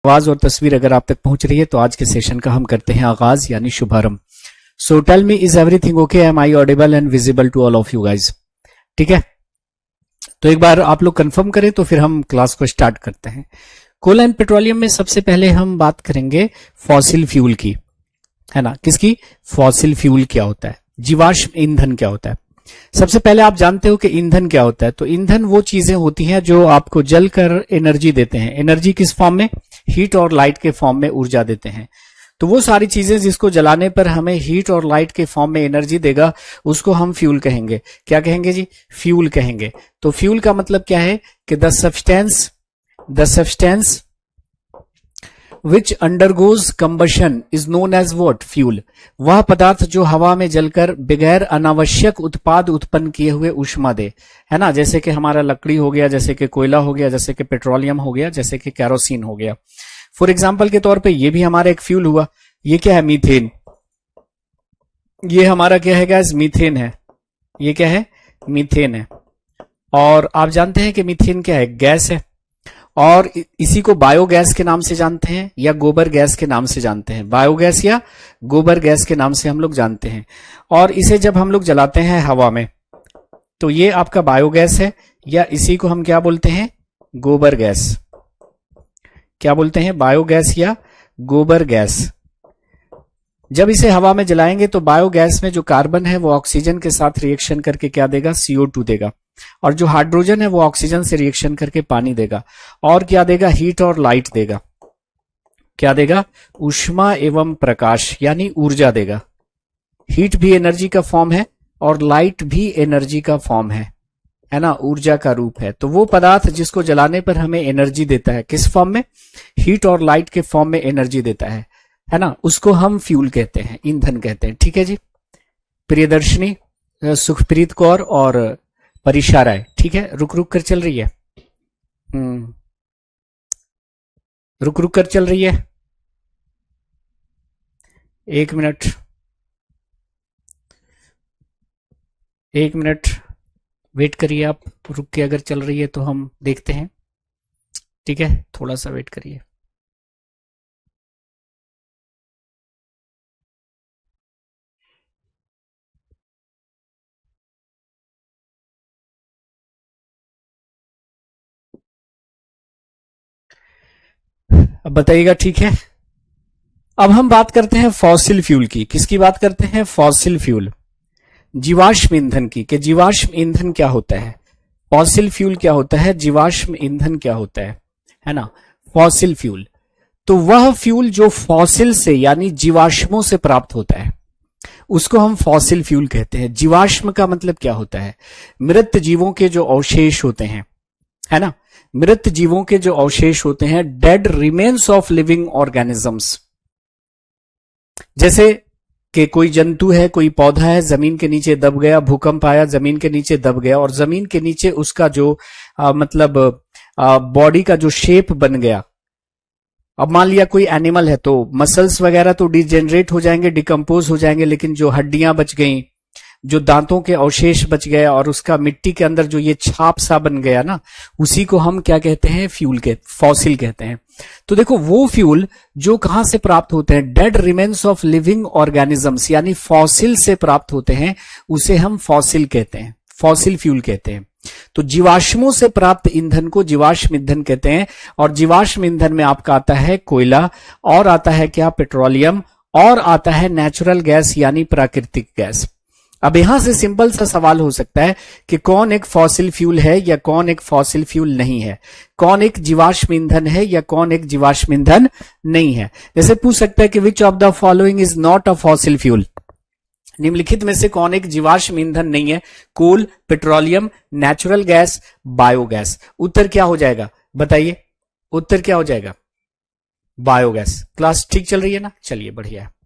आवाज और तस्वीर अगर आप तक पहुंच रही है तो आज के सेशन का हम करते हैं आगाज यानी शुभारंभ। So tell me, is everything okay? Am I audible and visible to all of you guys? ठीक है, तो एक बार आप लोग कंफर्म करें तो फिर हम क्लास को स्टार्ट करते हैं। कोल एंड पेट्रोलियम में सबसे पहले हम बात करेंगे फॉसिल फ्यूल की, है ना। किसकी? फॉसिल फ्यूल क्या होता है, जीवाश्म ईंधन क्या होता है। सबसे पहले आप जानते हो कि ईंधन क्या होता है। तो ईंधन वो चीजें होती हैं जो आपको जलकर एनर्जी देते हैं। एनर्जी किस फॉर्म में? हीट और लाइट के फॉर्म में ऊर्जा देते हैं। तो वो सारी चीजें जिसको जलाने पर हमें हीट और लाइट के फॉर्म में एनर्जी देगा उसको हम फ्यूल कहेंगे। क्या कहेंगे जी? फ्यूल कहेंगे। तो फ्यूल का मतलब क्या है कि the substance which undergoes combustion is known as what? Fuel. वह पदार्थ जो हवा में जलकर बगैर अनावश्यक उत्पाद उत्पन्न किए हुए ऊष्मा दे, है ना। जैसे कि हमारा लकड़ी हो गया, जैसे कि कोयला हो गया, जैसे कि पेट्रोलियम हो गया, जैसे कि कैरोसिन हो गया। फॉर एग्जाम्पल के तौर पे ये भी हमारा एक फ्यूल हुआ। ये क्या है? मीथेन। ये हमारा क्या है गैस? मीथेन है। ये क्या है? मीथेन है। और आप जानते हैं कि मीथेन क्या है? गैस है। और इसी को बायोगैस के नाम से जानते हैं या गोबर गैस के नाम से जानते हैं। बायोगैस या गोबर गैस के नाम से हम लोग जानते हैं। और इसे जब हम लोग जलाते हैं हवा में तो ये आपका बायोगैस है, या इसी को हम क्या बोलते हैं? गोबर गैस। क्या बोलते हैं? बायोगैस या गोबर गैस। जब इसे हवा में जलाएंगे तो बायोगैस में जो कार्बन है वो ऑक्सीजन के साथ रिएक्शन करके क्या देगा? CO2 देगा। और जो हाइड्रोजन है वो ऑक्सीजन से रिएक्शन करके पानी देगा। और क्या देगा? हीट और लाइट देगा। क्या देगा? ऊष्मा एवं प्रकाश यानी ऊर्जा देगा। हीट भी एनर्जी का फॉर्म है और लाइट भी एनर्जी का फॉर्म है ना, ऊर्जा का रूप है। तो वो पदार्थ जिसको जलाने पर हमें एनर्जी देता है, किस फॉर्म में? हीट और लाइट के फॉर्म में एनर्जी देता है ना, उसको हम फ्यूल कहते हैं, ईंधन कहते हैं। ठीक है जी। प्रियदर्शनी, सुखप्रीत कौर और परीक्षा राय, ठीक है। रुक रुक कर चल रही है। रुक रुक कर चल रही है। 1 मिनट, 1 मिनट वेट करिए आप। रुक के अगर चल रही है तो हम देखते हैं। ठीक है, थोड़ा सा वेट करिए। अब बताइएगा, ठीक है। अब हम बात करते हैं फॉसिल फ्यूल की। किसकी बात करते हैं? फॉसिल फ्यूल, जीवाश्म ईंधन की। कि जीवाश्म ईंधन क्या होता है, फॉसिल फ्यूल क्या होता है, जीवाश्म ईंधन क्या होता है ना। फॉसिल फ्यूल तो वह फ्यूल जो फॉसिल से यानी जीवाश्मों से प्राप्त होता है उसको हम फॉसिल फ्यूल कहते हैं। जीवाश्म का मतलब क्या होता है? मृत जीवों के जो अवशेष होते हैं, है ना, मृत जीवों के जो अवशेष होते हैं, dead remains of living organisms. जैसे कि कोई जंतु है, कोई पौधा है, जमीन के नीचे दब गया, भूकंप आया, जमीन के नीचे दब गया और जमीन के नीचे उसका जो मतलब बॉडी का जो शेप बन गया। अब मान लिया कोई एनिमल है तो मसल्स वगैरह तो डिजेनरेट हो जाएंगे, डिकम्पोज हो जाएंगे, लेकिन जो हड्डियां बच गई, जो दांतों के अवशेष बच गए और उसका मिट्टी के अंदर जो ये छाप सा बन गया ना, उसी को हम क्या कहते हैं? फ्यूल के फॉसिल कहते हैं। तो देखो, वो फ्यूल जो कहां से प्राप्त होते हैं? Dead remains of living organisms यानी फॉसिल से प्राप्त होते हैं, उसे हम फॉसिल कहते हैं, फॉसिल फ्यूल कहते हैं। तो जीवाश्मों से प्राप्त ईंधन को जीवाश्म ईंधन कहते हैं। और जीवाश्म ईंधन में आपका आता है कोयला, और आता है क्या? पेट्रोलियम, और आता है नेचुरल गैस यानी प्राकृतिक गैस। अब यहां से सिंपल सा सवाल हो सकता है कि कौन एक फॉसिल फ्यूल है या कौन एक फॉसिल फ्यूल नहीं है, कौन एक जीवाश्म ईंधन है या कौन एक जीवाश्म ईंधन नहीं है। जैसे पूछ सकता है कि which of the following is not a fossil fuel? निम्नलिखित में से कौन एक जीवाश्म ईंधन नहीं है? कोल, पेट्रोलियम, नेचुरल गैस, बायोगैस। उत्तर क्या हो जाएगा? बताइए, उत्तर क्या हो जाएगा? बायोगैस। क्लास ठीक चल रही है ना? चलिए, बढ़िया है।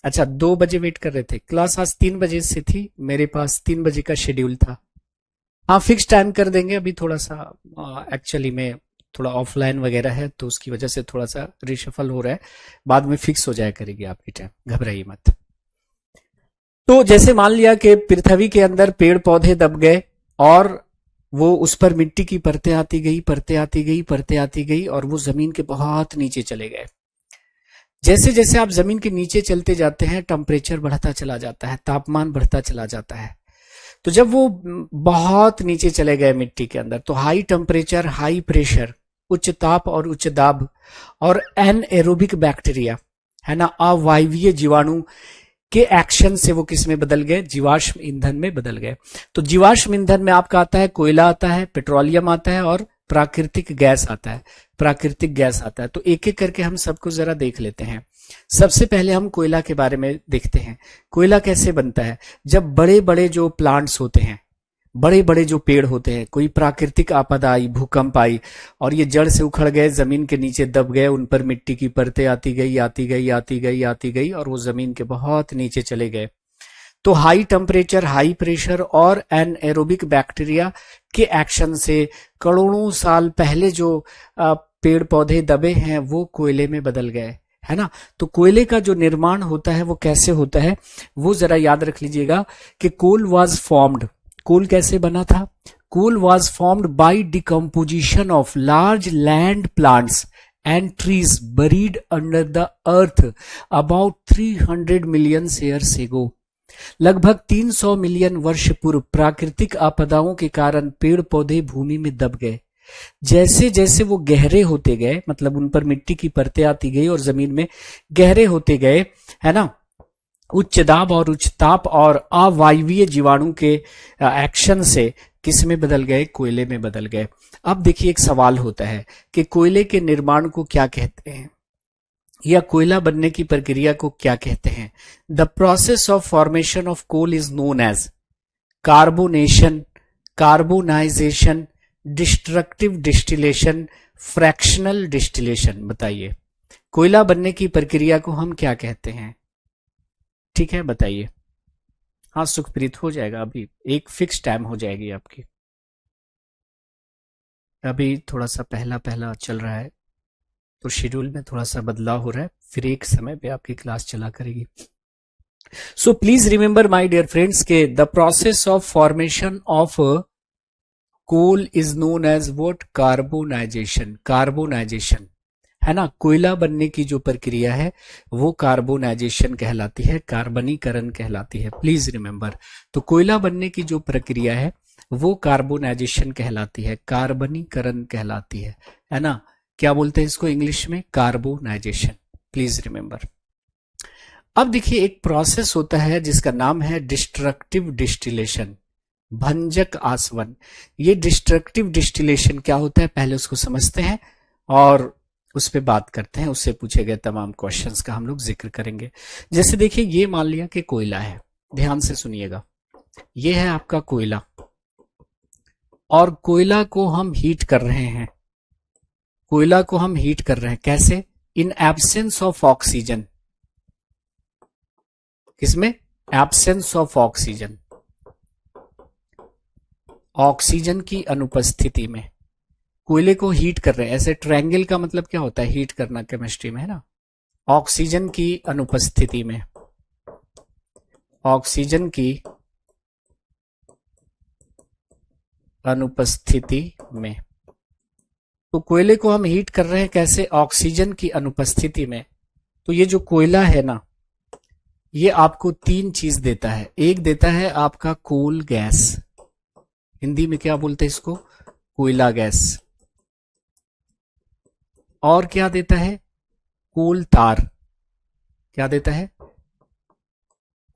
अच्छा, 2 बजे वेट कर रहे थे। क्लास आज 3 बजे से थी, मेरे पास 3 बजे का शेड्यूल था। हाँ, फिक्स टाइम कर देंगे। अभी थोड़ा सा एक्चुअली में थोड़ा ऑफलाइन वगैरह है तो उसकी वजह से थोड़ा सा रिशफल हो रहा है, बाद में फिक्स हो जाया करेगी आपकी टाइम, घबराइए मत। तो जैसे मान लिया कि पृथ्वी के अंदर पेड़ पौधे दब गए और वो उस पर मिट्टी की परतें आती गई, परतें आती गई, परतें आती गई, और वो जमीन के बहुत नीचे चले गए। जैसे जैसे आप जमीन के नीचे चलते जाते हैं, टेम्परेचर बढ़ता चला जाता है, तापमान बढ़ता चला जाता है। तो जब वो बहुत नीचे चले गए मिट्टी के अंदर, तो हाई टेम्परेचर, हाई प्रेशर, उच्च ताप और उच्च दाब, और एनएरोबिक बैक्टीरिया, है ना, अवायवीय जीवाणु के एक्शन से वो किस में बदल गए? जीवाश्म ईंधन में बदल गए। तो जीवाश्म ईंधन में आपका आता है कोयला, आता है पेट्रोलियम, आता है और प्राकृतिक गैस आता है। प्राकृतिक गैस आता है। तो एक एक करके हम सबको जरा देख लेते हैं। सबसे पहले हम कोयला के बारे में देखते हैं। कोयला कैसे बनता है? जब बड़े बड़े जो प्लांट्स होते हैं, बड़े बड़े जो पेड़ होते हैं, कोई प्राकृतिक आपदा आई, भूकंप आई, और ये जड़ से उखड़ गए, जमीन के नीचे दब गए, उन पर मिट्टी की परतें आती गई, आती गई, आती गई, आती गई, और वो जमीन के बहुत नीचे चले गए। तो हाई टेम्परेचर, हाई प्रेशर और एनएरोबिक बैक्टीरिया के एक्शन से करोड़ों साल पहले जो पेड़ पौधे दबे हैं वो कोयले में बदल गए, है ना। तो कोयले का जो निर्माण होता है वो कैसे होता है, वो जरा याद रख लीजिएगा कि कोल वाज फॉर्म्ड। कोल कैसे बना था? Coal was formed by decomposition of large land plants and trees buried under the earth about 300 million years ago। लगभग 300 मिलियन वर्ष पूर्व प्राकृतिक आपदाओं के कारण पेड़ पौधे भूमि में दब गए। जैसे जैसे वो गहरे होते गए, मतलब उन पर मिट्टी की परतें आती गई और जमीन में गहरे होते गए, है ना, उच्च दाब और उच्च ताप और अवायवीय जीवाणु के एक्शन से किस में बदल गए? कोयले में बदल गए। अब देखिए एक सवाल होता है कि कोयले के निर्माण को क्या कहते हैं, या कोयला बनने की प्रक्रिया को क्या कहते हैं? The process of formation of coal is known as carbonation, carbonization, destructive distillation, fractional distillation. बताइए कोयला बनने की प्रक्रिया को हम क्या कहते हैं? ठीक है, बताइए। हाँ सुखप्रीत, हो जाएगा, अभी एक फिक्स टाइम हो जाएगी आपकी। अभी थोड़ा सा पहला पहला चल रहा है तो शेड्यूल में थोड़ा सा बदलाव हो रहा है, फिर एक समय पे आपकी क्लास चला करेगी। So please remember my dear friends के the process of formation of coal is known as what? Carbonisation. Carbonisation, है ना। कोयला बनने की जो प्रक्रिया है वो कार्बोनाइजेशन कहलाती है, कार्बनीकरण कहलाती है। प्लीज रिमेंबर, तो कोयला बनने की जो प्रक्रिया है वो कार्बोनाइजेशन कहलाती है, कार्बनीकरण कहलाती है ना। क्या बोलते हैं इसको इंग्लिश में? कार्बोनाइजेशन। Please remember. अब देखिए एक प्रोसेस होता है जिसका नाम है डिस्ट्रक्टिव डिस्टिलेशन, भंजक आसवन। ये डिस्ट्रक्टिव डिस्टिलेशन क्या होता है पहले उसको समझते हैं और उस पर बात करते हैं। उससे पूछे गए तमाम क्वेश्चंस का हम लोग जिक्र करेंगे। जैसे देखिए ये मान लिया कि कोयला है, ध्यान से सुनिएगा, ये है आपका कोयला, और कोयला को हम हीट कर रहे हैं। कोयला को हम हीट कर रहे हैं कैसे? इन एब्सेंस ऑफ ऑक्सीजन। किसमें? एब्सेंस ऑफ ऑक्सीजन, ऑक्सीजन की अनुपस्थिति में कोयले को हीट कर रहे हैं। ऐसे ट्रायंगल का मतलब क्या होता है? हीट करना केमिस्ट्री में, है ना। ऑक्सीजन की अनुपस्थिति में, ऑक्सीजन की अनुपस्थिति में। तो कोयले को हम हीट कर रहे हैं कैसे? ऑक्सीजन की अनुपस्थिति में। तो ये जो कोयला है ना, ये आपको तीन चीज देता है। एक देता है आपका कोल गैस, हिंदी में क्या बोलते हैं इसको? कोयला गैस। और क्या देता है? कोल तार। क्या देता है?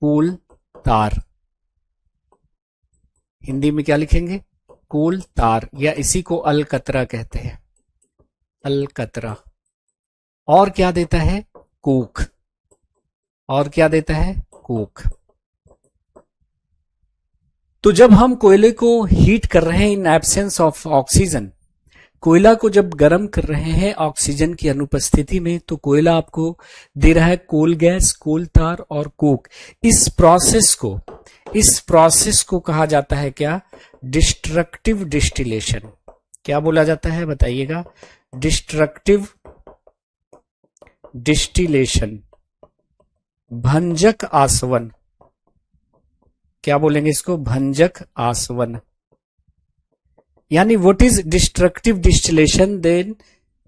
कोल तार। हिंदी में क्या लिखेंगे? कोल तार, या इसी को अलकतरा कहते हैं, अलकतरा। और क्या देता है? कोक। और क्या देता है? कोक। तो जब हम कोयले को हीट कर रहे हैं इन एब्सेंस ऑफ ऑक्सीजन, कोयला को जब गर्म कर रहे हैं ऑक्सीजन की अनुपस्थिति में, तो कोयला आपको दे रहा है कोल गैस, कोल तार और कोक। इस प्रोसेस को कहा जाता है क्या? Destructive distillation. क्या बोला जाता है बताइएगा? डिस्ट्रक्टिव डिस्टिलेशन, भंजक आसवन। क्या बोलेंगे इसको? भंजक आसवन। यानी what is destructive distillation, then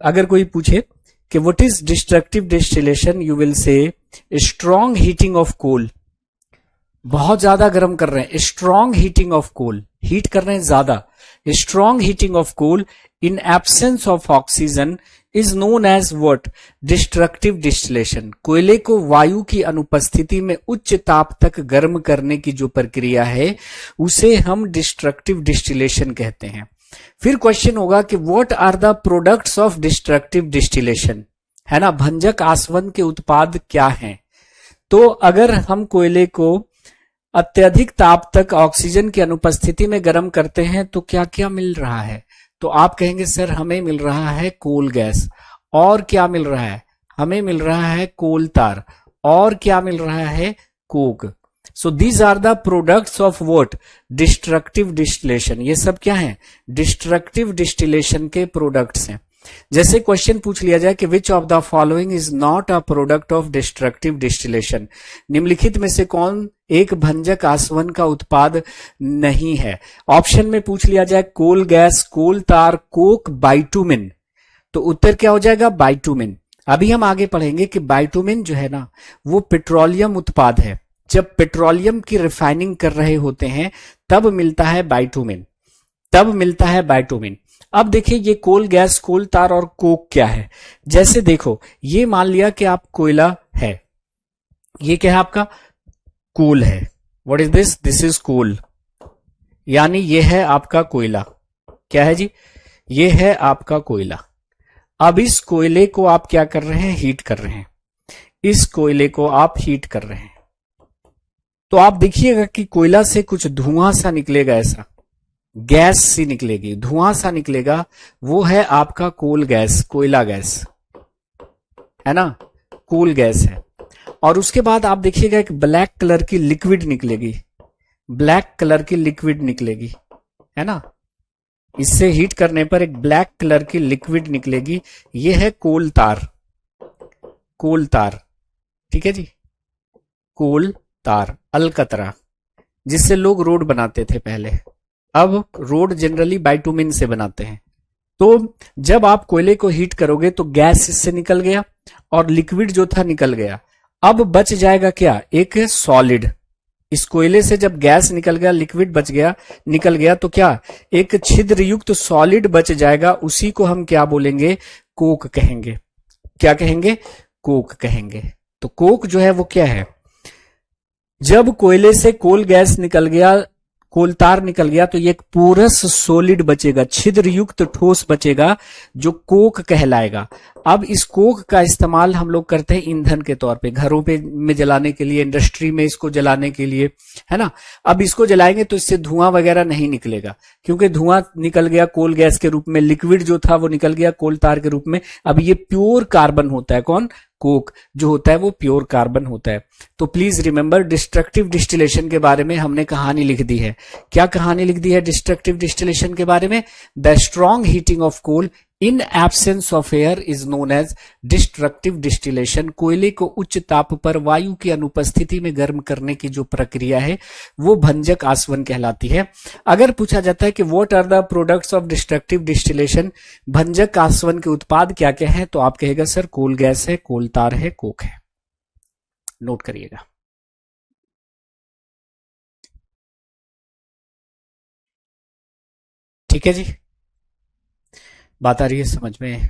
अगर कोई पूछे कि what is destructive distillation, you will say strong heating of coal, बहुत ज्यादा गर्म कर रहे हैं, strong heating of coal, heat कर रहे हैं ज्यादा, strong heating of coal in absence of oxygen is known as what, destructive distillation. कोयले को वायु की अनुपस्थिति में उच्च ताप तक गर्म करने की जो प्रक्रिया है उसे हम डिस्ट्रक्टिव डिस्टिलेशन कहते हैं। फिर क्वेश्चन होगा कि what are the products of destructive distillation, है ना, भंजक आसवन के उत्पाद क्या हैं। तो अगर हम कोयले को अत्यधिक ताप तक ऑक्सीजन की अनुपस्थिति में गर्म करते हैं तो क्या क्या मिल रहा है, तो आप कहेंगे सर हमें मिल रहा है कोल गैस, और क्या मिल रहा है, हमें मिल रहा है कोल तार, और क्या मिल रहा है, coke. So these are the products of what, destructive distillation. ये सब क्या है, डिस्ट्रक्टिव डिस्टिलेशन के प्रोडक्ट्स हैं। जैसे क्वेश्चन पूछ लिया जाए कि which of the following is not a product of destructive distillation, निम्नलिखित में से कौन एक भंजक आसवन का उत्पाद नहीं है। ऑप्शन में पूछ लिया जाए कोल गैस, कोल तार, कोक, बाइटुमिन, तो उत्तर क्या हो जाएगा, बाइटुमिन। अभी हम आगे पढ़ेंगे कि बाइटुमिन जो है ना वो पेट्रोलियम उत्पाद है, जब पेट्रोलियम की रिफाइनिंग कर रहे होते हैं तब मिलता है बाइटुमिन, तब मिलता है बाइटुमिन। अब देखिए ये कोल गैस, कोल तार और कोक क्या है। जैसे देखो ये मान लिया कि आप कोयला है, ये क्या है आपका, कोल है। What is this, this is coal, यानी ये है आपका कोयला, क्या है जी, ये है आपका कोयला। अब इस कोयले को आप क्या कर रहे हैं, हीट कर रहे हैं, इस कोयले को आप हीट कर रहे हैं। तो आप देखिएगा कि कोयला से कुछ धुआं सा निकलेगा, ऐसा गैस सी निकलेगी, धुआं सा निकलेगा, वो है आपका कोल गैस, कोयला गैस, है ना, कोल गैस है। और उसके बाद आप देखिएगा एक ब्लैक कलर की लिक्विड निकलेगी, ब्लैक कलर की लिक्विड निकलेगी, है ना, इससे हीट करने पर एक ब्लैक कलर की लिक्विड निकलेगी, ये है कोल तार, कोल तार, ठीक है जी, कोल तार, अलकतरा, जिससे लोग रोड बनाते थे पहले, अब रोड जनरली बाइटुमिन से बनाते हैं। तो जब आप कोयले को हीट करोगे तो गैस इससे निकल गया और लिक्विड जो था निकल गया, अब बच जाएगा क्या, एक सॉलिड। इस कोयले से जब गैस निकल गया, लिक्विड बच गया, निकल गया, तो क्या, एक छिद्र युक्त सॉलिड बच जाएगा, उसी को हम क्या बोलेंगे, कोक कहेंगे। क्या कहेंगे, कोक कहेंगे। तो कोक जो है वो क्या है, जब कोयले से कोल गैस निकल गया, कोल तार निकल गया, तो ये एक पोरस सॉलिड बचेगा, छिद्र युक्त ठोस बचेगा, जो कोक कहलाएगा। अब इस कोक का इस्तेमाल हम लोग करते हैं ईंधन के तौर पे, घरों पे में जलाने के लिए, इंडस्ट्री में इसको जलाने के लिए, है ना। अब इसको जलाएंगे तो इससे धुआं वगैरह नहीं निकलेगा, क्योंकि धुआं निकल गया कोल गैस के रूप में, लिक्विड जो था वो निकल गया कोल तार के रूप में। अब ये प्योर कार्बन होता है, कौन, कोक जो होता है वो प्योर कार्बन होता है। तो प्लीज रिमेंबर, डिस्ट्रक्टिव डिस्टिलेशन के बारे में हमने कहानी लिख दी है। क्या कहानी लिख दी है डिस्ट्रक्टिव डिस्टिलेशन के बारे में, the strong heating of coal in absence of air is known as destructive distillation. कोयले को उच्च ताप पर वायु की अनुपस्थिति में गर्म करने की जो प्रक्रिया है वो भंजक आसवन कहलाती है। अगर पूछा जाता है कि what are the products of destructive distillation, भंजक आसवन के उत्पाद क्या क्या है, तो आप कहेगा सर कोल गैस है, कोल तार है, कोक है। नोट करिएगा। ठीक है जी, बात आ रही है समझ में,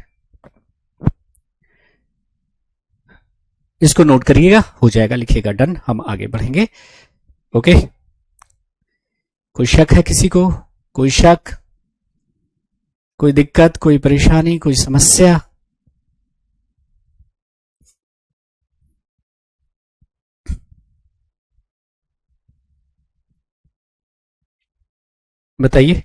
इसको नोट करिएगा, हो जाएगा, लिखिएगा डन, हम आगे बढ़ेंगे। ओके, कोई शक है किसी को, कोई शक, कोई दिक्कत, कोई परेशानी, कोई समस्या, बताइए।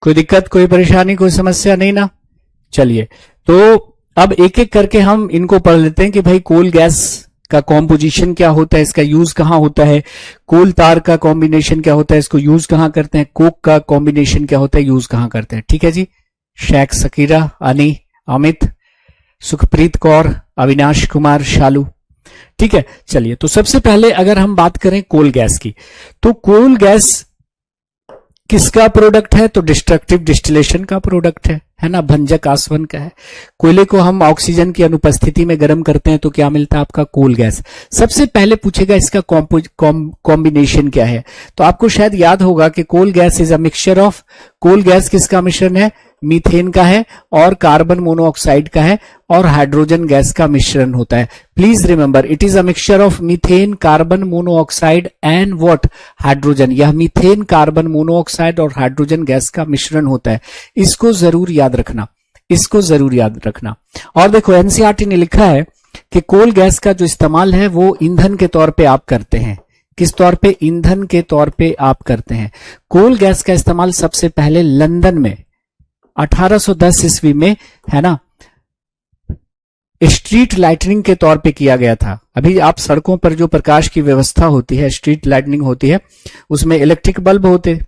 कोई दिक्कत, कोई परेशानी, कोई समस्या नहीं ना, चलिए, तो अब एक एक करके हम इनको पढ़ लेते हैं कि भाई कोल गैस का कॉम्पोजिशन क्या होता है, इसका यूज कहां होता है, कोल तार का कॉम्बिनेशन क्या होता है, इसको यूज कहां करते हैं, कोक का कॉम्बिनेशन क्या होता है, यूज कहां करते हैं। ठीक है जी। शेख सकीरा, अनी, अमित, सुखप्रीत कौर, अविनाश कुमार, शालू। ठीक है, चलिए, तो सबसे पहले अगर हम बात करें कोल गैस की, तो कोल गैस किसका प्रोडक्ट है, तो डिस्ट्रक्टिव डिस्टिलेशन का प्रोडक्ट है ना, भंजक आसवन का है। कोयले को हम ऑक्सीजन की अनुपस्थिति में गर्म करते हैं तो क्या मिलता है आपका, कोल गैस। सबसे पहले पूछेगा इसका कॉम्बिनेशन क्या है, तो आपको शायद याद होगा कि coal gas is a mixture of, coal gas किसका मिश्रण है, मीथेन का है और कार्बन मोनोऑक्साइड का है और हाइड्रोजन गैस का मिश्रण होता है। Please remember, it is a mixture of methane, carbon monoxide and what, hydrogen. यह मीथेन, कार्बन मोनोऑक्साइड और हाइड्रोजन गैस का मिश्रण होता है। इसको जरूर याद रखना, इसको जरूर याद रखना। और देखो, एनसीईआरटी ने लिखा है कि कोल गैस का जो इस्तेमाल है वो ईंधन के तौर पे आप करते हैं। किस तौर पे, ईंधन के तौर पे आप करते हैं। कोल गैस का इस्तेमाल सबसे पहले लंदन में 1810 ईस्वी में, है ना, स्ट्रीट लाइटनिंग के तौर पे किया गया था। अभी आप सड़कों पर जो प्रकाश की व्यवस्था होती है, स्ट्रीट लाइटनिंग होती है, उसमें इलेक्ट्रिक बल्ब होते,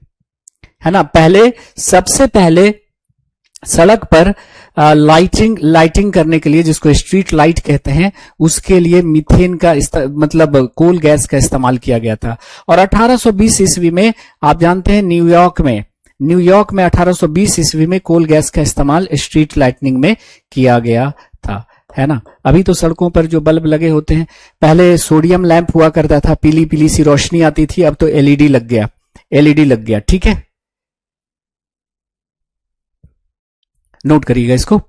है ना। पहले, सबसे पहले सड़क पर लाइटिंग करने के लिए, जिसको स्ट्रीट लाइट कहते हैं, उसके लिए मीथेन का मतलब कोल गैस का इस्तेमाल किया गया था। और 1820 ईस्वी में आप जानते हैं न्यूयॉर्क में 1820 ईस्वी में कोल गैस का इस्तेमाल स्ट्रीट लाइटनिंग में किया गया था, है ना। अभी तो सड़कों पर जो बल्ब लगे होते हैं, पहले सोडियम लैंप हुआ करता था, पीली पीली सी रोशनी आती थी, अब तो एलईडी लग गया। ठीक है, नोट करिएगा इसको।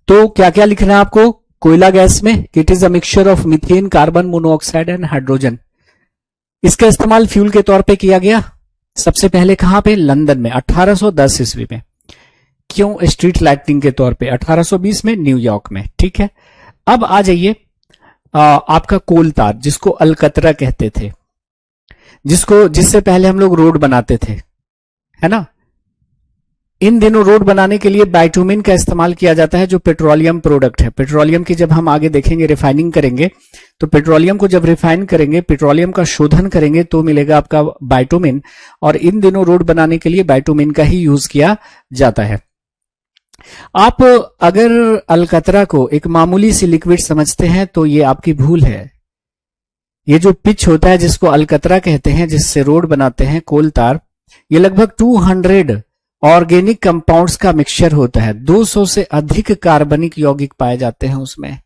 तो क्या क्या लिखना है आपको कोयला गैस में, it is a mixture of methane, carbon monoxide and hydrogen. इसका इस्तेमाल फ्यूल के तौर पे किया गया सबसे पहले कहां पे, लंदन में 1810 ईस्वी में। क्यों, स्ट्रीट लाइटिंग के तौर पे 1820 में न्यूयॉर्क में। ठीक है, अब आ जाइए आपका कोल तार, जिसको अलकतरा कहते थे, जिससे पहले हम लोग रोड बनाते थे, है ना। इन दिनों रोड बनाने के लिए बाइटुमिन का इस्तेमाल किया जाता है, जो पेट्रोलियम प्रोडक्ट है। पेट्रोलियम की जब हम आगे देखेंगे, रिफाइनिंग करेंगे, तो पेट्रोलियम को जब रिफाइन करेंगे, पेट्रोलियम का शोधन करेंगे, तो मिलेगा आपका बाइटुमिन। और इन दिनों रोड बनाने के लिए बाइटुमिन का ही यूज किया जाता है। आप अगर अलकतरा को एक मामूली सी लिक्विड समझते हैं तो ये आपकी भूल है। ये जो पिच होता है, जिसको अलकतरा कहते हैं, जिससे रोड बनाते हैं कोल तार, ये लगभग 200 ऑर्गेनिक कंपाउंड्स का मिक्सचर होता है। 200 से अधिक कार्बनिक यौगिक पाए जाते हैं उसमें,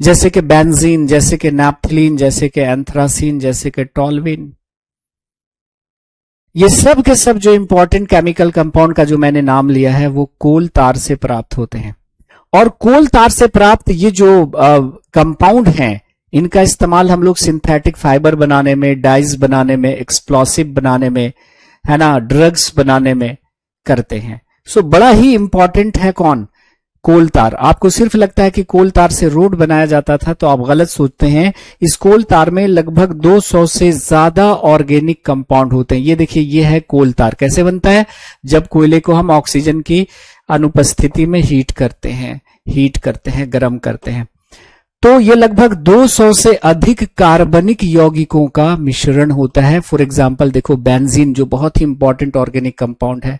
जैसे कि बेंजीन, जैसे कि नैप्थलीन, जैसे कि एंथ्रासीन, जैसे कि टॉल्विन। ये सब के सब जो इंपॉर्टेंट केमिकल कंपाउंड का जो मैंने नाम लिया है, वो कोल तार से प्राप्त होते हैं। और कोल तार से प्राप्त ये जो कंपाउंड हैं, इनका इस्तेमाल हम लोग सिंथेटिक फाइबर बनाने में, डाइज बनाने में, एक्सप्लोसिव बनाने में, है ना, ड्रग्स बनाने में करते हैं। सो बड़ा ही इंपॉर्टेंट है कौन, कोल तार। आपको सिर्फ लगता है कि कोल तार से रोड बनाया जाता था, तो आप गलत सोचते हैं। इस कोल तार में लगभग 200 से ज्यादा ऑर्गेनिक कंपाउंड होते हैं। ये देखिए, ये है कोल तार। कैसे बनता है, जब कोयले को हम ऑक्सीजन की अनुपस्थिति में हीट करते हैं, गर्म करते हैं, तो ये लगभग 200 से अधिक कार्बनिक यौगिकों का मिश्रण होता है। फॉर एग्जाम्पल देखो, बेंजीन जो बहुत ही इंपॉर्टेंट ऑर्गेनिक कंपाउंड है,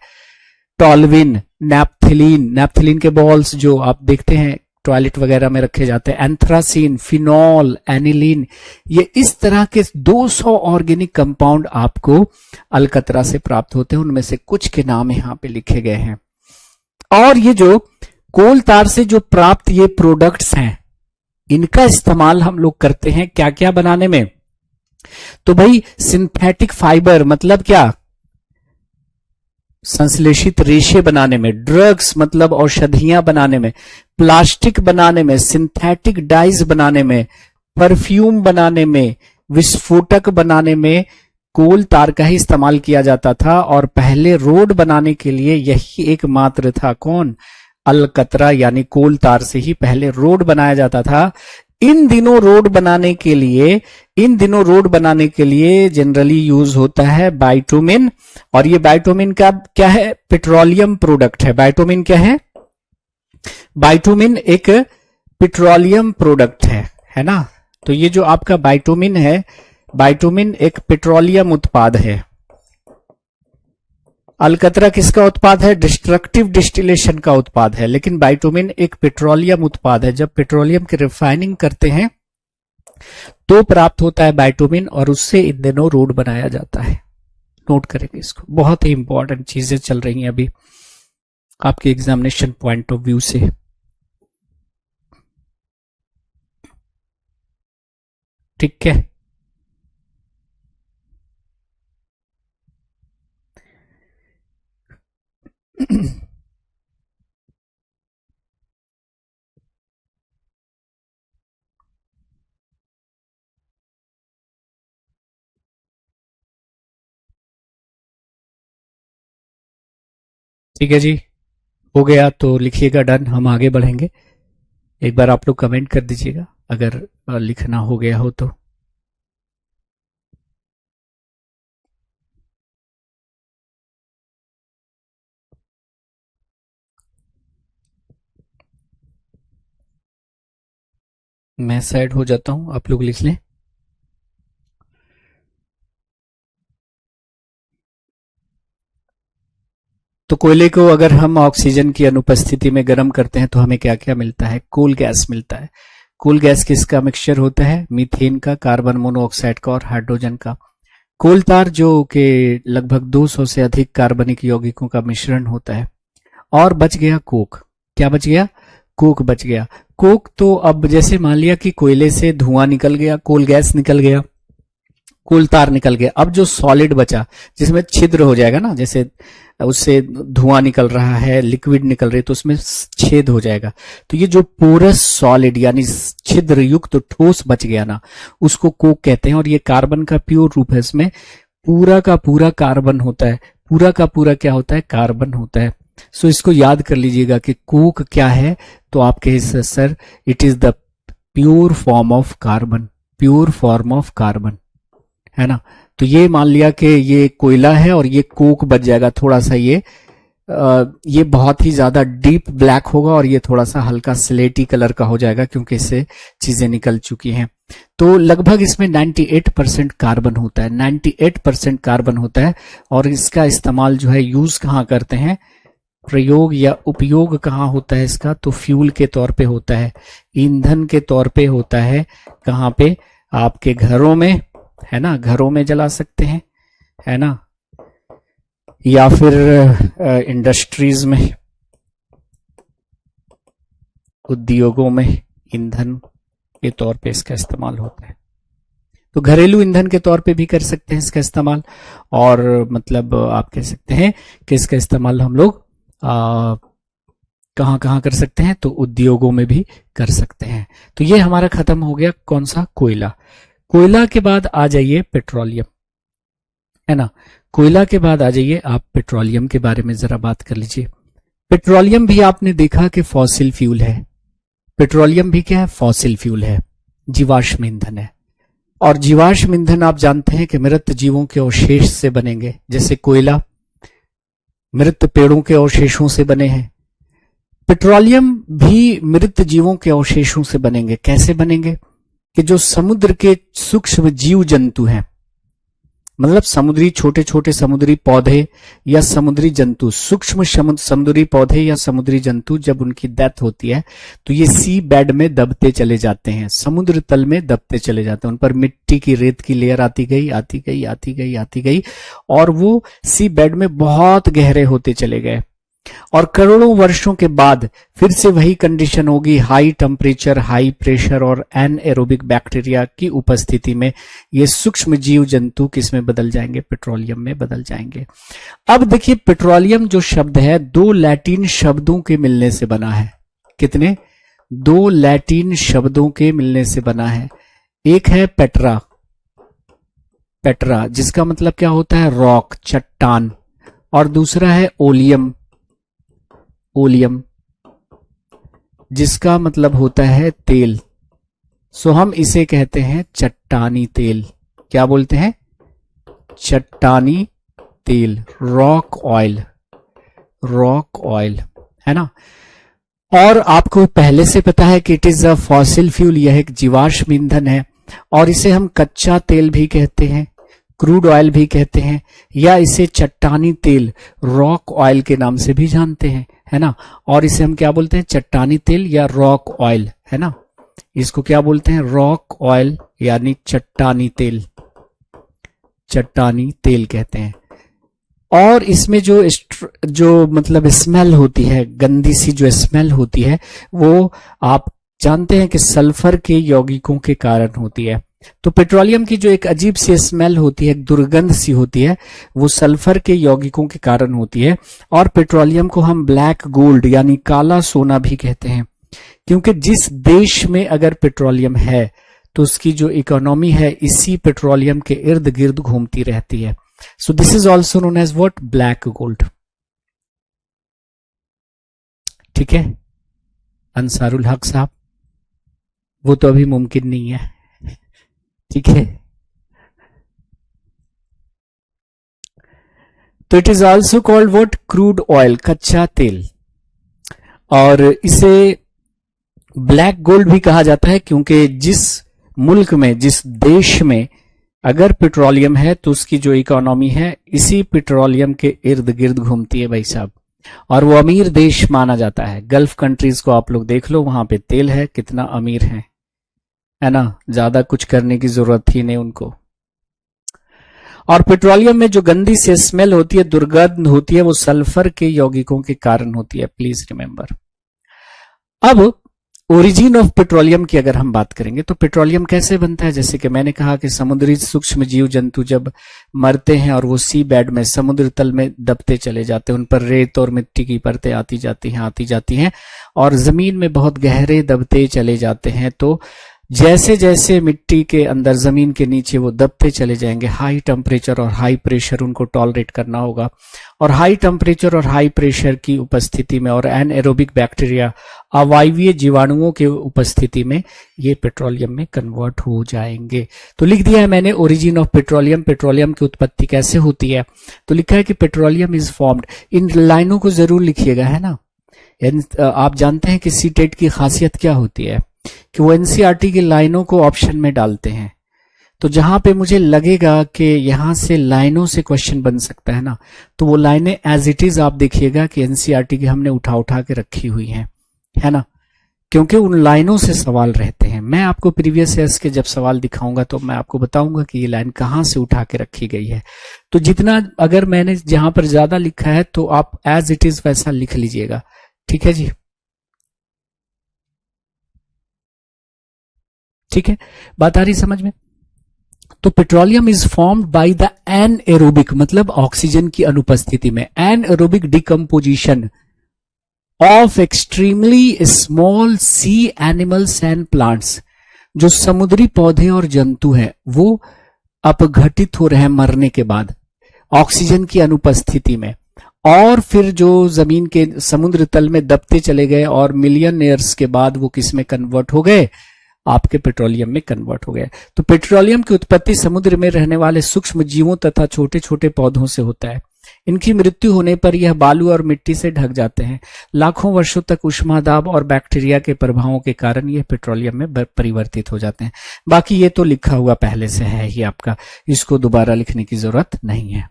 टॉल्विन, नैप्थलीन के बॉल्स जो आप देखते हैं टॉयलेट वगैरह में रखे जाते हैं, एंथ्रासीन, फिनॉल, एनिलीन, ये इस तरह के 200 ऑर्गेनिक कंपाउंड आपको अलकतरा से प्राप्त होते हैं। उनमें से कुछ के नाम यहां पे लिखे गए हैं। और ये जो कोल तार से जो प्राप्त ये प्रोडक्ट्स हैं, इनका इस्तेमाल हम लोग करते हैं क्या क्या बनाने में, तो भाई सिंथेटिक फाइबर मतलब क्या, संश्लेषित रेशे बनाने में, ड्रग्स मतलब औषधियां बनाने में, प्लास्टिक बनाने में, सिंथेटिक डाइज बनाने में, परफ्यूम बनाने में, विस्फोटक बनाने में कोल तार का ही इस्तेमाल किया जाता था। और पहले रोड बनाने के लिए यही एकमात्र था, कौन, अलकतरा, यानी कोल तार से ही पहले रोड बनाया जाता था। इन दिनों रोड बनाने के लिए जनरली यूज होता है बाइटुमिन। और ये बाइटुमिन का क्या है, पेट्रोलियम प्रोडक्ट है। बाइटुमिन क्या है, बाइटुमिन एक पेट्रोलियम प्रोडक्ट है ना। तो ये जो आपका बाइटुमिन है, बाइटुमिन एक पेट्रोलियम उत्पाद है। अलकतरा किसका उत्पाद है? डिस्ट्रक्टिव डिस्टिलेशन का उत्पाद है, लेकिन बाइटुमिन एक पेट्रोलियम उत्पाद है। जब पेट्रोलियम की रिफाइनिंग करते हैं तो प्राप्त होता है बाइटुमिन, और उससे ईंधनों रोड बनाया जाता है। नोट करेंगे इसको, बहुत ही इंपॉर्टेंट चीजें चल रही हैं अभी आपके एग्जामिनेशन पॉइंट ऑफ व्यू से। ठीक है, ठीक है जी, हो गया तो लिखिएगा डन, हम आगे बढ़ेंगे। एक बार आप लोग कमेंट कर दीजिएगा अगर लिखना हो गया हो तो। मैं साइड हो जाता हूं, आप लोग लिख लें। तो कोयले को अगर हम ऑक्सीजन की अनुपस्थिति में गर्म करते हैं तो हमें क्या क्या मिलता है? कोल गैस मिलता है। कोल गैस किसका मिक्सचर होता है? मीथेन का, कार्बन मोनोऑक्साइड का और हाइड्रोजन का। कोल तार जो कि लगभग 200 से अधिक कार्बनिक यौगिकों का मिश्रण होता है। और बच गया कोक। क्या बच गया? कोक बच गया। कोक तो अब जैसे मान लिया कि कोयले से धुआं निकल गया, कोल गैस निकल गया, कोल तार निकल गया, अब जो सॉलिड बचा जिसमें छिद्र हो जाएगा ना, जैसे उससे धुआं निकल रहा है, लिक्विड निकल रही है, तो उसमें छेद हो जाएगा। तो ये जो पोरस सॉलिड यानी छिद्र युक्त तो ठोस बच गया ना, उसको कोक कहते हैं। और ये कार्बन का प्योर रूप है, इसमें पूरा का पूरा कार्बन होता है। पूरा का पूरा क्या होता है? कार्बन होता है। सो इसको याद कर लीजिएगा कि कोक क्या है। तो आप कहे sir it is the pure form of carbon, pure form of carbon, है ना। तो ये मान लिया कि ये कोयला है और ये कोक बच जाएगा। थोड़ा सा ये बहुत ही ज्यादा डीप ब्लैक होगा और ये थोड़ा सा हल्का स्लेटी कलर का हो जाएगा क्योंकि इससे चीजें निकल चुकी हैं। तो लगभग इसमें 98% कार्बन होता है, 98% कार्बन होता है। और इसका इस्तेमाल जो है यूज कहाँ करते हैं? प्रयोग या उपयोग कहाँ होता है इसका? तो फ्यूल के तौर पे होता है, ईंधन के तौर पे होता है। कहाँ पे? आपके घरों में, है ना, घरों में जला सकते हैं, है ना, या फिर इंडस्ट्रीज में, उद्योगों में ईंधन के तौर पे इसका इस्तेमाल होता है। तो घरेलू ईंधन के तौर पे भी कर सकते हैं इसका इस्तेमाल। और मतलब आप कह सकते हैं कि इसका इस्तेमाल हम लोग कहाँ कहाँ कर सकते हैं? तो उद्योगों में भी कर सकते हैं। तो ये हमारा खत्म हो गया कौन सा? कोयला। कोयला के बाद आ जाइए पेट्रोलियम, है ना। कोयला के बाद आ जाइए आप पेट्रोलियम के बारे में जरा बात कर लीजिए। पेट्रोलियम भी आपने देखा कि फॉसिल फ्यूल है। पेट्रोलियम भी क्या है? फॉसिल फ्यूल है, जीवाश्म ईंधन है। और जीवाश्म ईंधन आप जानते हैं कि मृत जीवों के अवशेष से बनेंगे। जैसे कोयला मृत पेड़ों के अवशेषों से बने हैं, पेट्रोलियम भी मृत जीवों के अवशेषों से बनेंगे। कैसे बनेंगे? कि जो समुद्र के सूक्ष्म जीव जंतु हैं, मतलब समुद्री छोटे छोटे समुद्री पौधे या समुद्री जंतु, सूक्ष्म समुद्री पौधे या समुद्री जंतु, जब उनकी डेथ होती है तो ये सी बेड में दबते चले जाते हैं, समुद्र तल में दबते चले जाते हैं। उन पर मिट्टी की, रेत की लेयर आती गई आती गई आती गई आती गई और वो सी बेड में बहुत गहरे होते चले गए। और करोड़ों वर्षों के बाद फिर से वही कंडीशन होगी, हाई टेम्परेचर, हाई प्रेशर और एनएरोबिक बैक्टीरिया की उपस्थिति में ये सूक्ष्म जीव जंतु किस में बदल जाएंगे? पेट्रोलियम में बदल जाएंगे। अब देखिए पेट्रोलियम जो शब्द है 2 लैटिन शब्दों के मिलने से बना है। कितने? 2 लैटिन शब्दों के मिलने से बना है। एक है पेट्रा, पेट्रा जिसका मतलब क्या होता है? रॉक, चट्टान। और दूसरा है ओलियम, ओलियम जिसका मतलब होता है तेल। सो हम इसे कहते हैं चट्टानी तेल। क्या बोलते हैं? चट्टानी तेल, रॉक ऑयल, रॉक ऑयल, है ना। और आपको पहले से पता है कि it is a fossil fuel, यह एक जीवाश्म ईंधन है और इसे हम कच्चा तेल भी कहते हैं, क्रूड ऑयल भी कहते हैं, या इसे चट्टानी तेल रॉक ऑयल के नाम से भी जानते हैं, है ना। और इसे हम क्या बोलते हैं, चट्टानी तेल या रॉक ऑयल, है ना। इसको क्या बोलते हैं, रॉक ऑयल यानी चट्टानी तेल, चट्टानी तेल कहते हैं। और इसमें जो मतलब स्मेल होती है, गंदी सी जो स्मेल होती है, वो आप जानते हैं कि सल्फर के यौगिकों के कारण होती है। तो पेट्रोलियम की जो एक अजीब सी स्मेल होती है, दुर्गंध सी होती है, वो सल्फर के यौगिकों के कारण होती है। और पेट्रोलियम को हम ब्लैक गोल्ड यानी काला सोना भी कहते हैं, क्योंकि जिस देश में अगर पेट्रोलियम है तो उसकी जो इकोनॉमी है इसी पेट्रोलियम के इर्द गिर्द घूमती रहती है। So this is also known as what, black gold. ठीक है अंसारुल हक साहब, वो तो अभी मुमकिन नहीं है, ठीक है। तो it is also called what, crude oil, कच्चा तेल। और इसे ब्लैक गोल्ड भी कहा जाता है क्योंकि जिस मुल्क में, जिस देश में अगर पेट्रोलियम है तो उसकी जो इकोनॉमी है इसी पेट्रोलियम के इर्द गिर्द घूमती है भाई साहब। और वो अमीर देश माना जाता है। गल्फ कंट्रीज को आप लोग देख लो, वहां पे तेल है, कितना अमीर है ना, ज्यादा कुछ करने की जरूरत ही नहीं उनको। और पेट्रोलियम में जो गंदी सी स्मेल होती है, दुर्गंध होती है, वो सल्फर के यौगिकों के कारण होती है, प्लीज रिमेंबर। अब ओरिजिन ऑफ पेट्रोलियम की अगर हम बात करेंगे तो पेट्रोलियम कैसे बनता है, जैसे कि मैंने कहा कि समुद्री सूक्ष्म जीव जंतु जब मरते हैं और वो सी बेड में, समुद्र तल में दबते चले जाते हैं, उन पर रेत और मिट्टी की परतें आती जाती हैं और जमीन में बहुत गहरे दबते चले जाते हैं। तो जैसे जैसे मिट्टी के अंदर, जमीन के नीचे वो दबते चले जाएंगे, हाई टेम्परेचर और हाई प्रेशर उनको टॉलरेट करना होगा। और हाई टेम्परेचर और हाई प्रेशर की उपस्थिति में और एनएरोबिक बैक्टीरिया, अवायवीय जीवाणुओं के उपस्थिति में ये पेट्रोलियम में कन्वर्ट हो जाएंगे। तो लिख दिया है मैंने ओरिजिन ऑफ पेट्रोलियम, पेट्रोलियम की उत्पत्ति कैसे होती है। तो लिखा है कि पेट्रोलियम इज फॉर्म्ड, इन लाइनों को जरूर लिखिएगा, है ना। आप जानते हैं कि सीटेट की खासियत क्या होती है कि वो एनसीईआरटी की लाइनों को ऑप्शन में डालते हैं। तो जहां पे मुझे लगेगा कि यहां से लाइनों से क्वेश्चन बन सकता है ना, तो वो लाइनें एज इट इज आप देखिएगा कि एनसीईआरटी की हमने उठा उठा के रखी हुई हैं, है ना, क्योंकि उन लाइनों से सवाल रहते हैं। मैं आपको प्रीवियस ईयर्स के जब सवाल दिखाऊंगा तो मैं आपको बताऊंगा कि ये लाइन कहां से उठा के रखी गई है। तो जितना अगर मैंने जहां पर ज्यादा लिखा है तो आप एज इट इज वैसा लिख लीजिएगा, ठीक है जी। ठीक है, बात आ रही समझ में। तो petroleum is formed by the anaerobic, मतलब ऑक्सीजन की अनुपस्थिति में, anaerobic decomposition of extremely small sea animals and plants. जो समुद्री पौधे और जंतु हैं वो अपघटित हो रहे हैं मरने के बाद ऑक्सीजन की अनुपस्थिति में, और फिर जो जमीन के समुद्र तल में दबते चले गए और मिलियन ईयर्स के बाद वो किस में कन्वर्ट हो गए, आपके पेट्रोलियम में कन्वर्ट हो गए। तो पेट्रोलियम की उत्पत्ति समुद्र में रहने वाले सूक्ष्म जीवों तथा छोटे छोटे पौधों से होता है। इनकी मृत्यु होने पर यह बालू और मिट्टी से ढक जाते हैं। लाखों वर्षों तक ऊष्मादाब और बैक्टीरिया के प्रभावों के कारण यह पेट्रोलियम में परिवर्तित हो जाते हैं। बाकी ये तो लिखा हुआ पहले से है ही आपका, इसको दोबारा लिखने की जरूरत नहीं है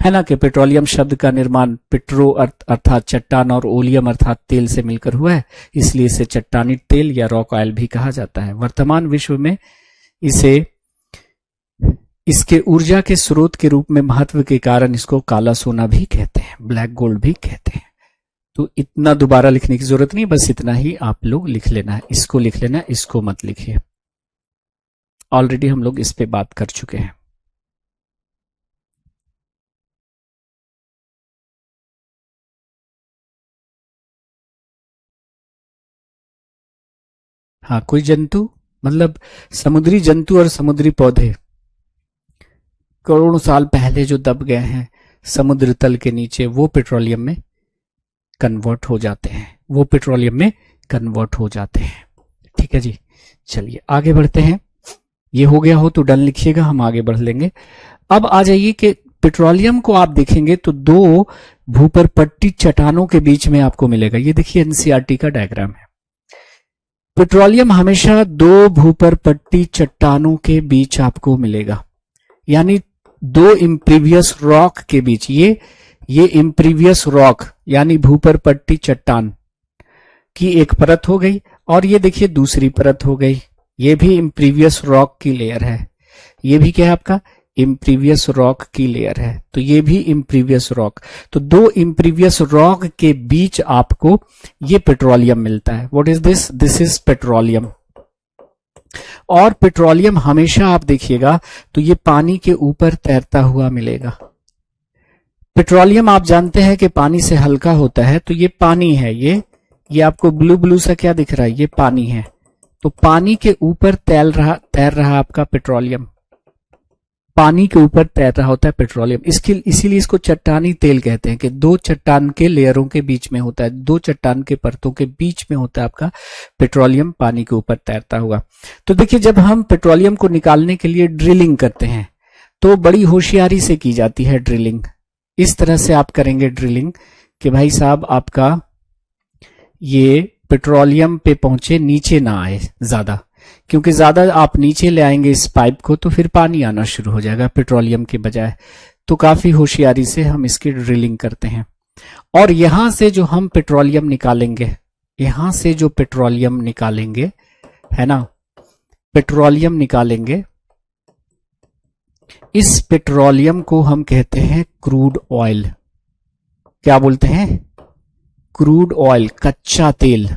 ना। कि पेट्रोलियम शब्द का निर्माण पेट्रो अर्थात चट्टान और ओलियम अर्थात तेल से मिलकर हुआ है, इसलिए इसे चट्टानी तेल या रॉक ऑयल भी कहा जाता है। वर्तमान विश्व में इसे इसके ऊर्जा के स्रोत के रूप में महत्व के कारण इसको काला सोना भी कहते हैं, ब्लैक गोल्ड भी कहते हैं। तो इतना दोबारा लिखने की जरूरत नहीं, बस इतना ही आप लोग लिख लेना है, इसको लिख लेना है, इसको मत लिखिए। ऑलरेडी हम लोग इस पे बात कर चुके हैं। हाँ, कोई जंतु मतलब समुद्री जंतु और समुद्री पौधे करोड़ों साल पहले जो दब गए हैं समुद्र तल के नीचे, वो पेट्रोलियम में कन्वर्ट हो जाते हैं, वो पेट्रोलियम में कन्वर्ट हो जाते हैं। ठीक है जी, चलिए आगे बढ़ते हैं। ये हो गया हो तो डन लिखिएगा, हम आगे बढ़ लेंगे। अब आ जाइए कि पेट्रोलियम को आप देखेंगे तो दो भूपर्पट्टी चट्टानों के बीच में आपको मिलेगा। ये देखिए एनसीईआरटी का डायग्राम है। पेट्रोलियम हमेशा दो भूपर्पट्टी चट्टानों के बीच आपको मिलेगा, यानी दो इम्प्रीवियस रॉक के बीच। ये इम्प्रीवियस रॉक यानी भूपर्पट्टी चट्टान की एक परत हो गई, और ये देखिए दूसरी परत हो गई। ये भी इम्प्रीवियस रॉक की लेयर है। ये भी क्या है आपका इम्प्रीवियस रॉक की लेयर है। तो ये भी इम्प्रीवियस रॉक। तो दो इम्प्रीवियस रॉक के बीच आपको ये पेट्रोलियम मिलता है। What is this? This is petroleum. और पेट्रोलियम हमेशा आप देखिएगा तो ये पानी के ऊपर तैरता हुआ मिलेगा। पेट्रोलियम आप जानते हैं कि पानी से हल्का होता है, तो ये पानी है। ये आपको ब्लू ब्लू सा क्या दिख रहा है? ये पानी है। तो पानी के ऊपर तैर रहा आपका पेट्रोलियम। पानी के ऊपर तैर रहा होता है पेट्रोलियम। इसीलिए इसको चट्टानी तेल कहते हैं कि दो चट्टान के लेयरों के बीच में होता है, दो चट्टान के परतों के बीच में होता है आपका पेट्रोलियम पानी के ऊपर तैरता हुआ। तो देखिए जब हम पेट्रोलियम को निकालने के लिए ड्रिलिंग करते हैं तो बड़ी होशियारी से की जाती है ड्रिलिंग। इस तरह से आप करेंगे ड्रिलिंग कि भाई साहब आपका ये पेट्रोलियम पे पहुंचे, नीचे ना आए ज्यादा, क्योंकि ज्यादा आप नीचे ले आएंगे इस पाइप को तो फिर पानी आना शुरू हो जाएगा पेट्रोलियम के बजाय। तो काफी होशियारी से हम इसकी ड्रिलिंग करते हैं। और यहां से जो हम पेट्रोलियम निकालेंगे, यहां से जो पेट्रोलियम निकालेंगे, है ना, पेट्रोलियम निकालेंगे, इस पेट्रोलियम को हम कहते हैं क्रूड ऑयल। क्या बोलते हैं? क्रूड ऑयल, कच्चा तेल।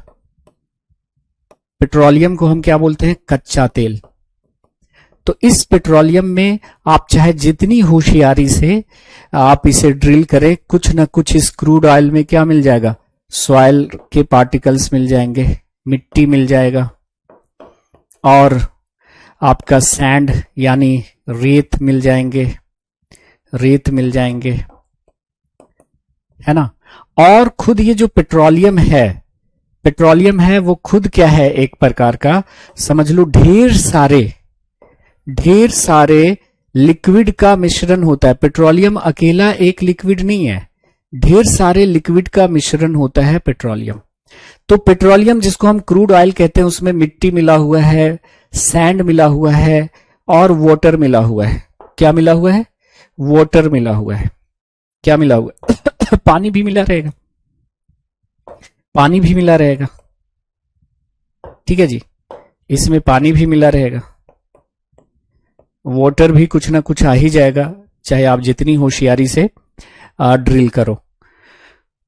पेट्रोलियम को हम क्या बोलते हैं? कच्चा तेल। तो इस पेट्रोलियम में आप चाहे जितनी होशियारी से आप इसे ड्रिल करें, कुछ ना कुछ इस क्रूड ऑयल में क्या मिल जाएगा? सॉइल के पार्टिकल्स मिल जाएंगे, मिट्टी मिल जाएगा, और आपका सैंड यानी रेत मिल जाएंगे, है ना। और खुद ये जो पेट्रोलियम है वो खुद क्या है? एक प्रकार का समझ लो ढेर सारे लिक्विड का मिश्रण होता है। पेट्रोलियम अकेला एक लिक्विड नहीं है, ढेर सारे लिक्विड का मिश्रण होता है पेट्रोलियम। तो पेट्रोलियम जिसको हम क्रूड ऑयल कहते हैं उसमें मिट्टी मिला हुआ है, सैंड मिला हुआ है, और वाटर मिला हुआ है। क्या मिला हुआ है? वाटर मिला हुआ है। क्या मिला हुआ है? पानी भी मिला रहेगा, पानी भी मिला रहेगा। ठीक है जी, इसमें पानी भी मिला रहेगा, वाटर भी कुछ ना कुछ आ ही जाएगा, चाहे आप जितनी होशियारी से ड्रिल करो।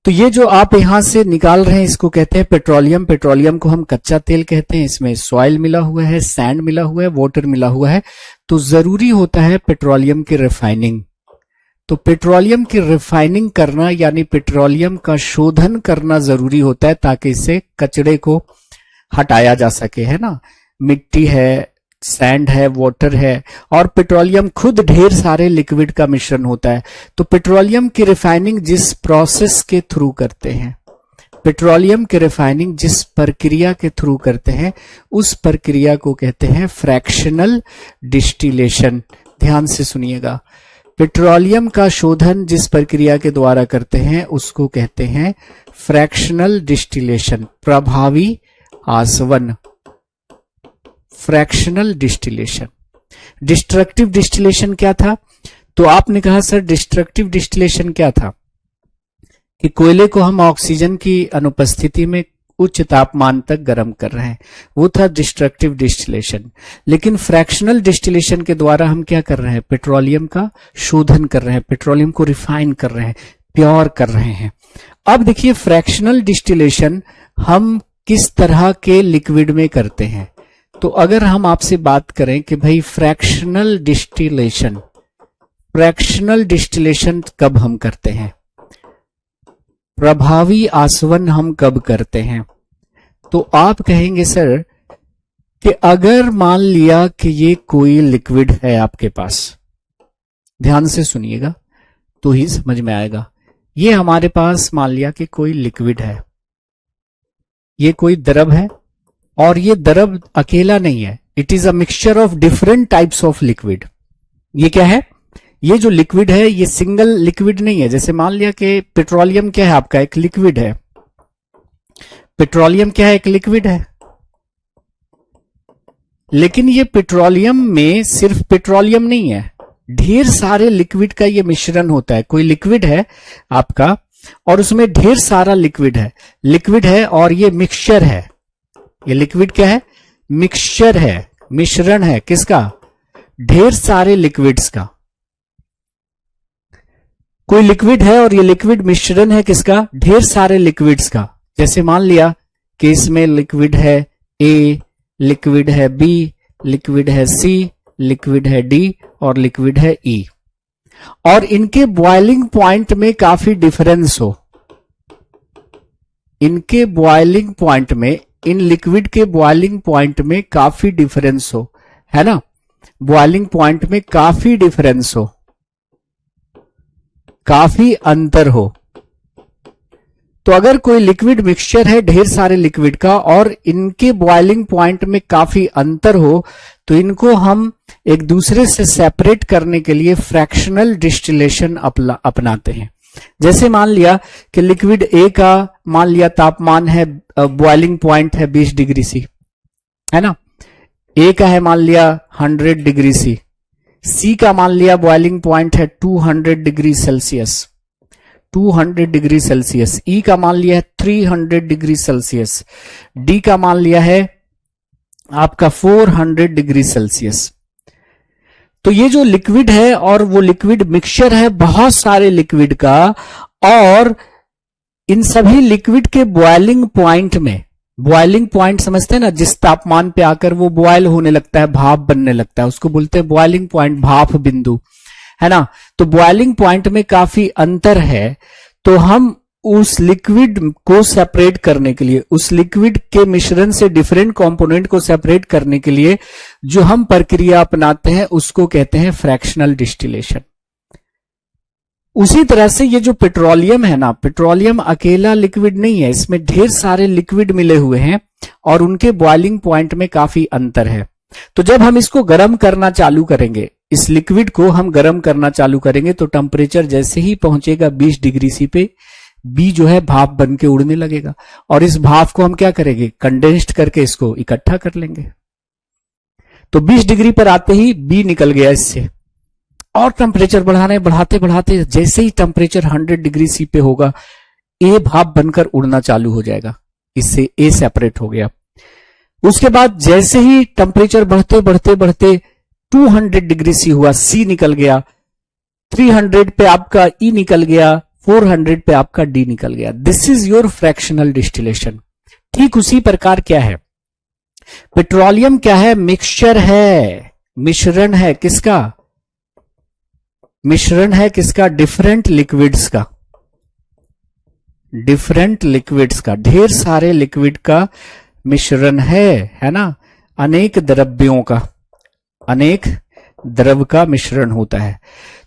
तो ये जो आप यहां से निकाल रहे हैं इसको कहते हैं पेट्रोलियम। पेट्रोलियम को हम कच्चा तेल कहते हैं। इसमें सॉइल मिला हुआ है, सैंड मिला हुआ है, वाटर मिला हुआ है। तो जरूरी होता है पेट्रोलियम की रिफाइनिंग। तो पेट्रोलियम की रिफाइनिंग करना यानी पेट्रोलियम का शोधन करना जरूरी होता है ताकि इससे कचड़े को हटाया जा सके, है ना। मिट्टी है, सैंड है, वाटर है, और पेट्रोलियम खुद ढेर सारे लिक्विड का मिश्रण होता है। तो पेट्रोलियम की रिफाइनिंग जिस प्रोसेस के थ्रू करते हैं, पेट्रोलियम की रिफाइनिंग जिस प्रक्रिया के थ्रू करते हैं, उस प्रक्रिया को कहते हैं फ्रैक्शनल डिस्टिलेशन। ध्यान से सुनिएगा, पेट्रोलियम का शोधन जिस प्रक्रिया के द्वारा करते हैं उसको कहते हैं फ्रैक्शनल डिस्टिलेशन, प्रभावी आसवन, फ्रैक्शनल डिस्टिलेशन। डिस्ट्रक्टिव डिस्टिलेशन क्या था? तो आपने कहा सर डिस्ट्रक्टिव डिस्टिलेशन क्या था? कि कोयले को हम ऑक्सीजन की अनुपस्थिति में उच्च तापमान तक गर्म कर रहे हैं, वो था डिस्ट्रक्टिव डिस्टिलेशन। लेकिन फ्रैक्शनल डिस्टिलेशन के द्वारा हम क्या कर रहे हैं? पेट्रोलियम का शोधन कर रहे हैं, पेट्रोलियम को रिफाइन कर रहे हैं, प्योर कर रहे हैं। अब देखिए फ्रैक्शनल डिस्टिलेशन हम किस तरह के लिक्विड में करते हैं। तो अगर हम आपसे बात करें कि भाई फ्रैक्शनल डिस्टिलेशन कब हम करते हैं, प्रभावी आसवन हम कब करते हैं, तो आप कहेंगे सर कि अगर मान लिया कि ये कोई लिक्विड है आपके पास, ध्यान से सुनिएगा तो ही समझ में आएगा। ये हमारे पास मान लिया कि कोई लिक्विड है, ये कोई द्रव है, और ये द्रव अकेला नहीं है, it is a mixture of different types of liquid. ये क्या है? ये जो लिक्विड है ये सिंगल लिक्विड नहीं है। जैसे मान लिया कि पेट्रोलियम क्या है आपका, एक लिक्विड है। पेट्रोलियम क्या है, एक लिक्विड है। लेकिन ये पेट्रोलियम में सिर्फ पेट्रोलियम नहीं है, ढेर सारे लिक्विड का ये मिश्रण होता है। कोई लिक्विड है आपका और उसमें ढेर सारा लिक्विड है और ये मिक्सचर है। ये लिक्विड क्या है, मिक्सचर है, मिश्रण है किसका, ढेर सारे लिक्विड्स का। कोई लिक्विड है और ये लिक्विड मिश्रण है किसका, ढेर सारे लिक्विड्स का। जैसे मान लिया कि इसमें लिक्विड है ए, लिक्विड है बी, लिक्विड है सी, लिक्विड है डी और लिक्विड है ई, और इनके बॉइलिंग पॉइंट में काफी डिफरेंस हो। इनके बॉइलिंग पॉइंट में, इन लिक्विड के बॉइलिंग पॉइंट में काफी डिफरेंस हो, है ना, बॉइलिंग पॉइंट में काफी डिफरेंस हो, काफी अंतर हो। तो अगर कोई लिक्विड मिक्सचर है ढेर सारे लिक्विड का और इनके बॉइलिंग पॉइंट में काफी अंतर हो, तो इनको हम एक दूसरे से सेपरेट करने के लिए फ्रैक्शनल डिस्टिलेशन अपनाते हैं। जैसे मान लिया कि लिक्विड ए का मान लिया तापमान है, बॉइलिंग पॉइंट है 20 डिग्री सी, है ना, ए का है मान लिया 100 डिग्री सी, सी का मान लिया बॉइलिंग पॉइंट है 200 डिग्री सेल्सियस, 200 डिग्री सेल्सियस, ई का मान लिया है 300 डिग्री सेल्सियस, डी का मान लिया है आपका 400 डिग्री सेल्सियस। तो ये जो लिक्विड है और वो लिक्विड मिक्सचर है बहुत सारे लिक्विड का, और इन सभी लिक्विड के बॉइलिंग पॉइंट में, बॉइलिंग पॉइंट समझते हैं ना, जिस तापमान पे आकर वो बॉयल होने लगता है, भाप बनने लगता है, उसको बोलते हैं बॉइलिंग पॉइंट, भाप बिंदु, है ना। तो बॉइलिंग पॉइंट में काफी अंतर है। तो हम उस लिक्विड को सेपरेट करने के लिए, उस लिक्विड के मिश्रण से डिफरेंट कंपोनेंट को सेपरेट करने के लिए जो हम प्रक्रिया अपनाते हैं उसको कहते हैं फ्रैक्शनल डिस्टिलेशन। उसी तरह से ये जो पेट्रोलियम है ना, पेट्रोलियम अकेला लिक्विड नहीं है, इसमें ढेर सारे लिक्विड मिले हुए हैं और उनके बॉइलिंग पॉइंट में काफी अंतर है। तो जब हम इसको गर्म करना चालू करेंगे, इस लिक्विड को हम गर्म करना चालू करेंगे, तो टेम्परेचर जैसे ही पहुंचेगा 20 डिग्री सी पे, बी जो है भाप बन के उड़ने लगेगा, और इस भाप को हम क्या करेंगे, कंडेंस्ड करके इसको इकट्ठा कर लेंगे। तो 20 डिग्री पर आते ही बी निकल गया इससे, और टेम्परेचर बढ़ाते बढ़ाते जैसे ही टेम्परेचर 100 डिग्री सी पे होगा, ए भाप बनकर उड़ना चालू हो जाएगा, इससे ए सेपरेट हो गया। उसके बाद जैसे ही टेम्परेचर बढ़ते बढ़ते बढ़ते 200 डिग्री सी हुआ, सी निकल गया, 300 पे आपका ई निकल गया, 400 पे आपका डी निकल गया। This is your fractional distillation. ठीक उसी प्रकार क्या है, पेट्रोलियम क्या है, मिक्सचर है, मिश्रण है किसका, मिश्रण है किसका, डिफरेंट लिक्विड्स का, डिफरेंट लिक्विड्स का, ढेर सारे लिक्विड का मिश्रण है ना, अनेक द्रव्यों का, अनेक द्रव का मिश्रण होता है।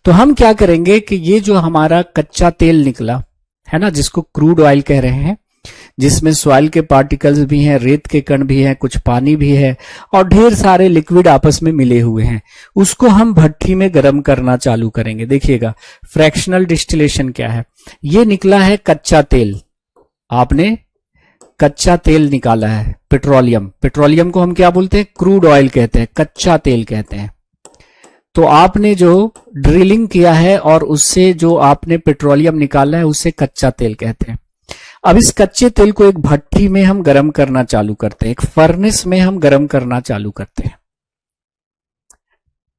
तो हम क्या करेंगे कि ये जो हमारा कच्चा तेल निकला है ना, जिसको क्रूड ऑयल कह रहे हैं, जिसमें सॉइल के पार्टिकल्स भी हैं, रेत के कण भी हैं, कुछ पानी भी है और ढेर सारे लिक्विड आपस में मिले हुए हैं, उसको हम भट्ठी में गर्म करना चालू करेंगे। देखिएगा फ्रैक्शनल डिस्टिलेशन क्या है, ये निकला है कच्चा तेल, आपने कच्चा तेल निकाला है, पेट्रोलियम, पेट्रोलियम को हम क्या बोलते हैं, क्रूड ऑयल कहते हैं, कच्चा तेल कहते हैं। तो आपने जो ड्रिलिंग किया है और उससे जो आपने पेट्रोलियम निकाला है उसे कच्चा तेल कहते हैं। अब इस कच्चे तेल को एक भट्ठी में हम गर्म करना चालू करते हैं, एक फर्नेस में हम गर्म करना चालू करते हैं।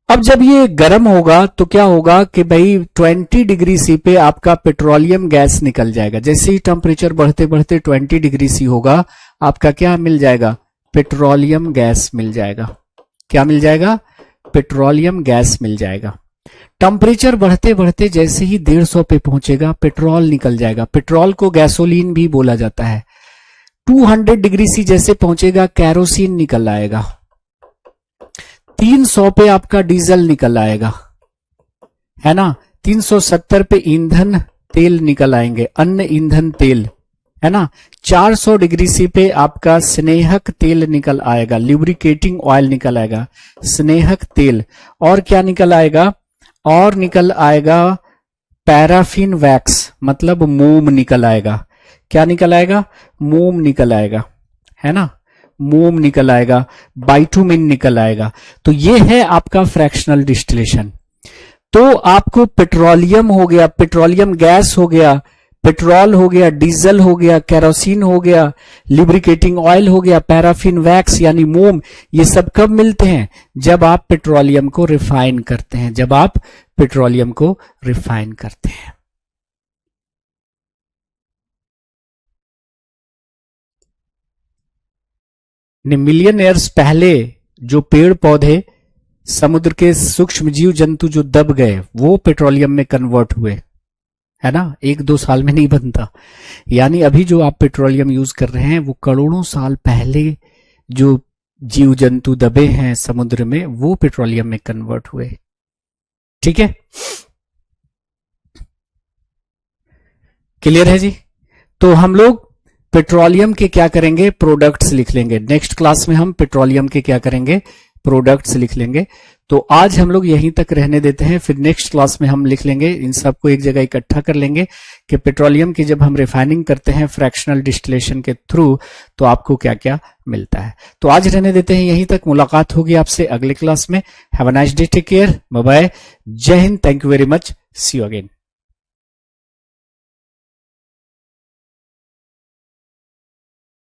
अब जब ये गर्म होगा तो क्या होगा कि भाई 20 डिग्री सी पे आपका पेट्रोलियम गैस निकल जाएगा। जैसे ही टेम्परेचर बढ़ते बढ़ते 20 डिग्री सी होगा, आपका क्या मिल जाएगा, पेट्रोलियम गैस मिल जाएगा। क्या मिल जाएगा, पेट्रोलियम गैस मिल जाएगा। टेम्परेचर बढ़ते बढ़ते जैसे ही 150 पे पहुंचेगा, पेट्रोल निकल जाएगा। पेट्रोल को गैसोलीन भी बोला जाता है। 200 डिग्री सी जैसे पहुंचेगा, कैरोसिन निकल आएगा। 300 पे आपका डीजल निकल आएगा, है ना। 370 पे ईंधन तेल निकल आएंगे, अन्य ईंधन तेल, है ना। 400 डिग्री सी पे आपका स्नेहक तेल निकल आएगा, ल्यूब्रिकेटिंग ऑयल निकल आएगा, स्नेहक तेल। और क्या निकल आएगा, और निकल आएगा पैराफिन वैक्स, मतलब मोम निकल आएगा। क्या निकल आएगा? मोम निकल आएगा, है ना, मोम निकल आएगा, बाइटुमिन निकल आएगा। तो ये है आपका फ्रैक्शनल डिस्टिलेशन। तो आपको पेट्रोलियम हो गया, पेट्रोलियम गैस हो गया, पेट्रोल हो गया, डीजल हो गया, केरोसिन हो गया, लिब्रिकेटिंग ऑयल हो गया, पैराफिन वैक्स यानी मोम, ये सब कब मिलते हैं? जब आप पेट्रोलियम को रिफाइन करते हैं, जब आप पेट्रोलियम को रिफाइन करते हैं। मिलियन ईयर्स पहले जो पेड़ पौधे, समुद्र के सूक्ष्म जीव जंतु जो दब गए, वो पेट्रोलियम में कन्वर्ट हुए, है ना, 1-2 साल में नहीं बनता। यानी अभी जो आप पेट्रोलियम यूज कर रहे हैं वो करोड़ों साल पहले जो जीव जंतु दबे हैं समुद्र में, वो पेट्रोलियम में कन्वर्ट हुए। ठीक है, क्लियर है जी? तो हम लोग पेट्रोलियम के क्या करेंगे? प्रोडक्ट्स लिख लेंगे। नेक्स्ट क्लास में हम पेट्रोलियम के क्या करेंगे? प्रोडक्ट्स लिख लेंगे। तो आज हम लोग यहीं तक रहने देते हैं, फिर नेक्स्ट क्लास में हम लिख लेंगे, इन सबको एक जगह इकट्ठा कर लेंगे कि पेट्रोलियम की जब हम रिफाइनिंग करते हैं फ्रैक्शनल डिस्टिलेशन के थ्रू तो आपको क्या क्या मिलता है। तो आज रहने देते हैं यहीं तक, मुलाकात होगी आपसे अगले क्लास में। Have a nice day, take care, bye bye, जय Hind, thank you very much, see you again.